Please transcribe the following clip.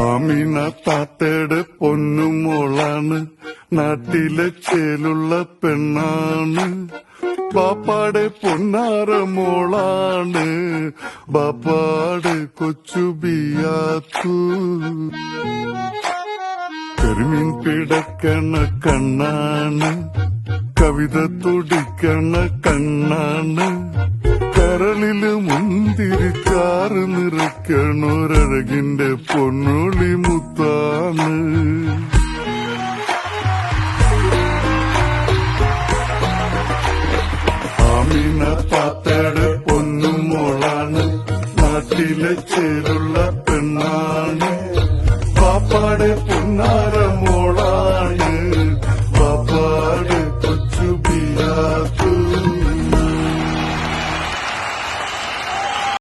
ആമീന താത്തയുടെ പൊന്നുമോളാണ്, നാട്ടിലെ ചേലുള്ള പെണ്ണാണ്. ബാപ്പാടെ പൊന്നാര മോളാണ്, ബാപ്പാടെ കൊച്ചു ബിയാത്തു. കരിമീൻ പിടക്കണ കണ്ണാണ്, കവിത തുടിക്കണ കണ്ണാണ്. കരളില് മുന്തിരിച്ചാറ് നിറയ്ക്കണൊരഴകിന്റെ പൊന്നുളി മുത്താണ്. ആമീന താത്തയുടെ പൊന്നുമോളാണ്, നാട്ടിലെ ചേലുള്ള പെണ്ണാണ്. പാപ്പാടെ പൊന്നാ